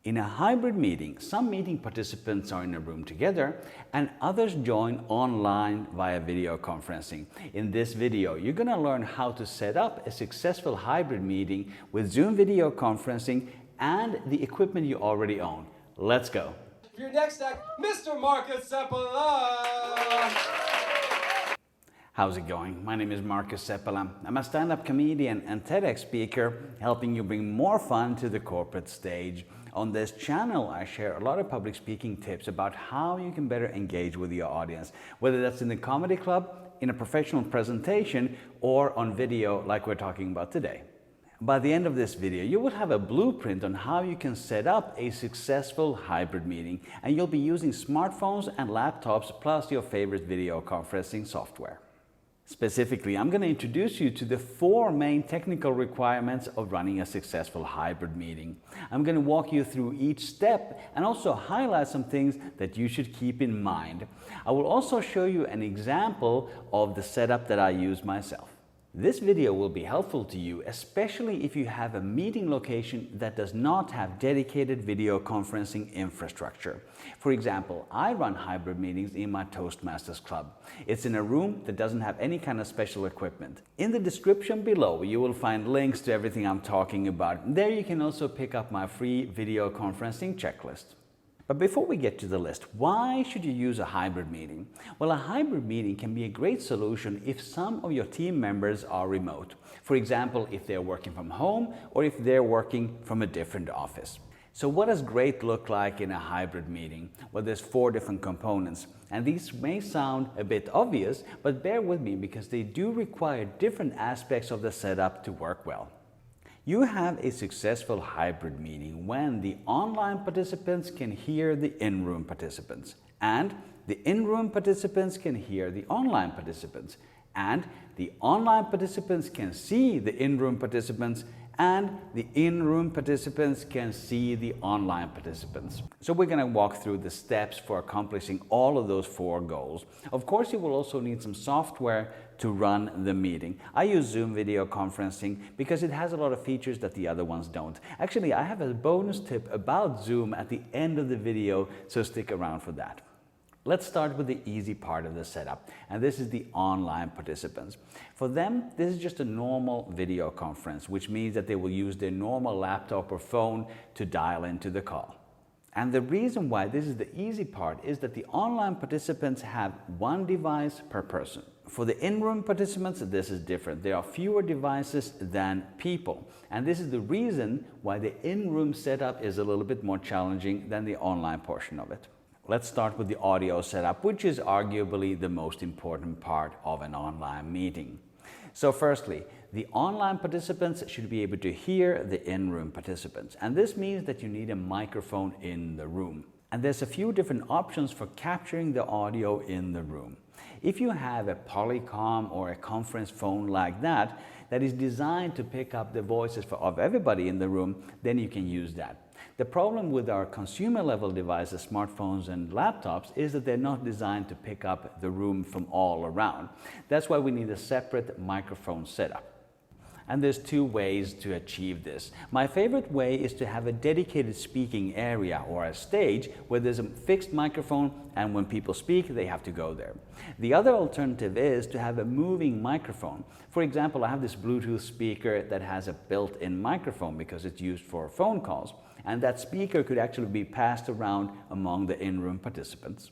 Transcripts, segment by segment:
In a hybrid meeting, some meeting participants are in a room together and others join online via video conferencing. In this video, you're going to learn how to set up a successful hybrid meeting with Zoom video conferencing and the equipment you already own. Let's go. For your next act, Mr. Markus Seppala. How's it going? My name is Markus Seppala. I'm a stand-up comedian and TEDx speaker, helping you bring more fun to the corporate stage. On this channel, I share a lot of public speaking tips about how you can better engage with your audience, whether that's in the comedy club, in a professional presentation, or on video like we're talking about today. By the end of this video, you will have a blueprint on how you can set up a successful hybrid meeting, and you'll be using smartphones and laptops plus your favorite video conferencing software. Specifically, I'm going to introduce you to the 4 main technical requirements of running a successful hybrid meeting. I'm going to walk you through each step and also highlight some things that you should keep in mind. I will also show you an example of the setup that I use myself. This video will be helpful to you, especially if you have a meeting location that does not have dedicated video conferencing infrastructure. For example, I run hybrid meetings in my Toastmasters club. It's in a room that doesn't have any kind of special equipment. In the description below, you will find links to everything I'm talking about. There you can also pick up my free video conferencing checklist. But before we get to the list, why should you use a hybrid meeting? Well, a hybrid meeting can be a great solution if some of your team members are remote. For example, if they're working from home or if they're working from a different office. So what does great look like in a hybrid meeting? Well, there's 4 different components. And these may sound a bit obvious, but bear with me because they do require different aspects of the setup to work well. You have a successful hybrid meeting when the online participants can hear the in-room participants, and the in-room participants can hear the online participants, and the online participants can see the in-room participants, and the in-room participants can see the online participants. So we're going to walk through the steps for accomplishing all of those 4 goals. Of course, you will also need some software to run the meeting. I use Zoom video conferencing because it has a lot of features that the other ones don't. Actually, I have a bonus tip about Zoom at the end of the video, so stick around for that. Let's start with the easy part of the setup, and this is the online participants. For them, this is just a normal video conference, which means that they will use their normal laptop or phone to dial into the call. And the reason why this is the easy part is that the online participants have 1 device per person. For the in-room participants, this is different. There are fewer devices than people. And this is the reason why the in-room setup is a little bit more challenging than the online portion of it. Let's start with the audio setup, which is arguably the most important part of an online meeting. So firstly, the online participants should be able to hear the in-room participants. And this means that you need a microphone in the room. And there's a few different options for capturing the audio in the room. If you have a Polycom or a conference phone like that is designed to pick up the voices of everybody in the room, then you can use that. The problem with our consumer level devices, smartphones and laptops, is that they're not designed to pick up the room from all around. That's why we need a separate microphone setup. And there's 2 ways to achieve this. My favorite way is to have a dedicated speaking area or a stage where there's a fixed microphone, and when people speak, they have to go there. The other alternative is to have a moving microphone. For example, I have this Bluetooth speaker that has a built-in microphone because it's used for phone calls. And that speaker could actually be passed around among the in-room participants.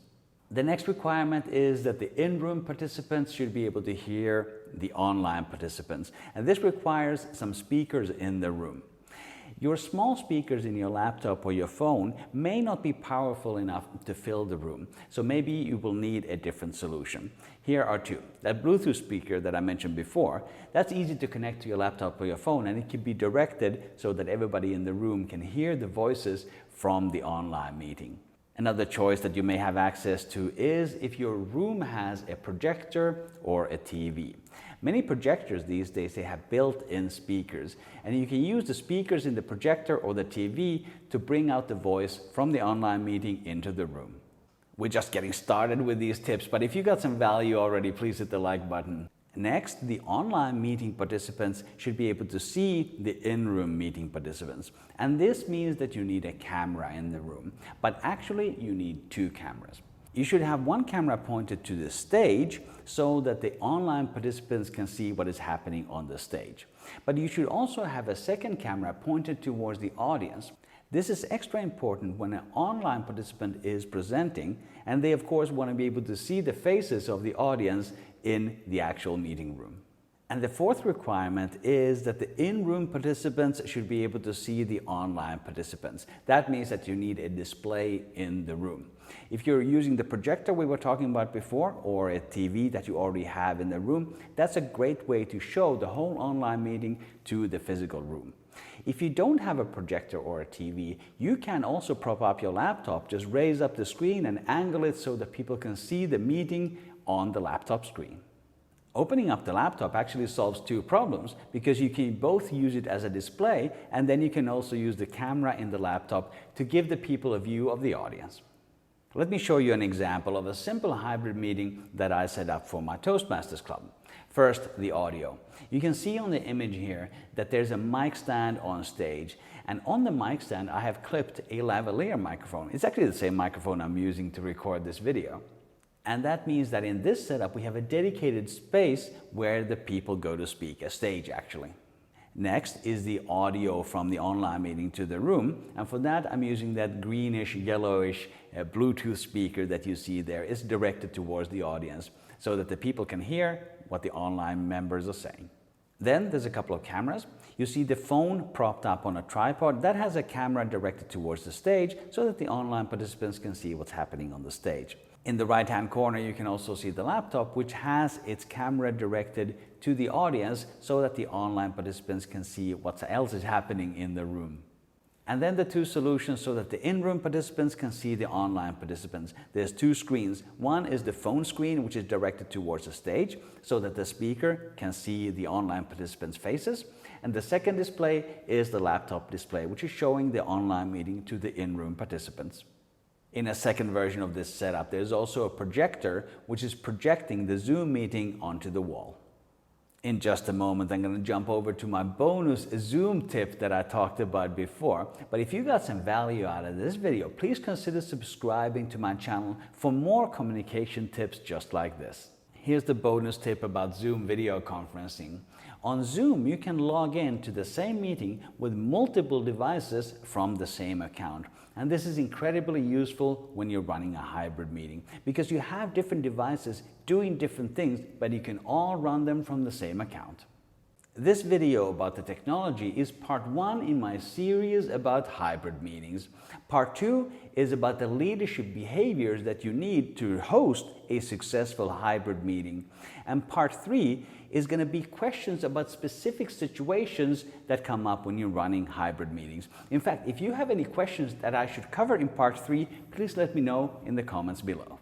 The next requirement is that the in-room participants should be able to hear the online participants. And this requires some speakers in the room. Your small speakers in your laptop or your phone may not be powerful enough to fill the room. So maybe you will need a different solution. Here are 2. That Bluetooth speaker that I mentioned before, that's easy to connect to your laptop or your phone, and it can be directed so that everybody in the room can hear the voices from the online meeting. Another choice that you may have access to is if your room has a projector or a TV. Many projectors these days, they have built-in speakers, and you can use the speakers in the projector or the TV to bring out the voice from the online meeting into the room. We're just getting started with these tips, but if you got some value already, please hit the like button. Next, the online meeting participants should be able to see the in-room meeting participants. And this means that you need a camera in the room, but actually you need two cameras. You should have one camera pointed to the stage so that the online participants can see what is happening on the stage. But you should also have a second camera pointed towards the audience. This is extra important when an online participant is presenting, and they of course want to be able to see the faces of the audience in the actual meeting room. And the fourth requirement is that the in-room participants should be able to see the online participants. That means that you need a display in the room. If you're using the projector we were talking about before, or a TV that you already have in the room, that's a great way to show the whole online meeting to the physical room. If you don't have a projector or a TV, you can also prop up your laptop. Just raise up the screen and angle it so that people can see the meeting on the laptop screen. Opening up the laptop actually solves two problems, because you can both use it as a display, and then you can also use the camera in the laptop to give the people a view of the audience. Let me show you an example of a simple hybrid meeting that I set up for my Toastmasters club. First, the audio. You can see on the image here that there's a mic stand on stage, and on the mic stand I have clipped a lavalier microphone. It's actually the same microphone I'm using to record this video. And that means that in this setup we have a dedicated space where the people go to speak, a stage actually. Next is the audio from the online meeting to the room, and for that I'm using that greenish, yellowish Bluetooth speaker that you see there. It's directed towards the audience so that the people can hear what the online members are saying. Then there's a couple of cameras. You see the phone propped up on a tripod. That has a camera directed towards the stage so that the online participants can see what's happening on the stage. In the right-hand corner you can also see the laptop, which has its camera directed to the audience so that the online participants can see what else is happening in the room. And then the two solutions so that the in-room participants can see the online participants. There's two screens. One is the phone screen, which is directed towards the stage so that the speaker can see the online participants' faces. And the second display is the laptop display, which is showing the online meeting to the in-room participants. In a second version of this setup, there's also a projector which is projecting the Zoom meeting onto the wall. In just a moment, I'm going to jump over to my bonus Zoom tip that I talked about before. But if you got some value out of this video, please consider subscribing to my channel for more communication tips just like this. Here's the bonus tip about Zoom video conferencing. On Zoom, you can log in to the same meeting with multiple devices from the same account. And this is incredibly useful when you're running a hybrid meeting, because you have different devices doing different things, but you can all run them from the same account. This video about the technology is part 1 in my series about hybrid meetings. Part 2 is about the leadership behaviors that you need to host a successful hybrid meeting. And part 3 is going to be questions about specific situations that come up when you're running hybrid meetings. In fact, if you have any questions that I should cover in part 3, please let me know in the comments below.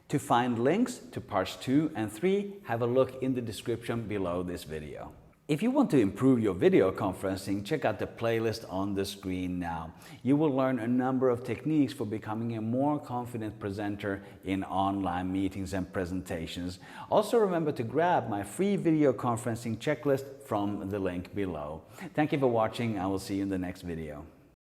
To find links to parts 2 and 3, have a look in the description below this video. If you want to improve your video conferencing, check out the playlist on the screen now. You will learn a number of techniques for becoming a more confident presenter in online meetings and presentations. Also remember to grab my free video conferencing checklist from the link below. Thank you for watching. I will see you in the next video.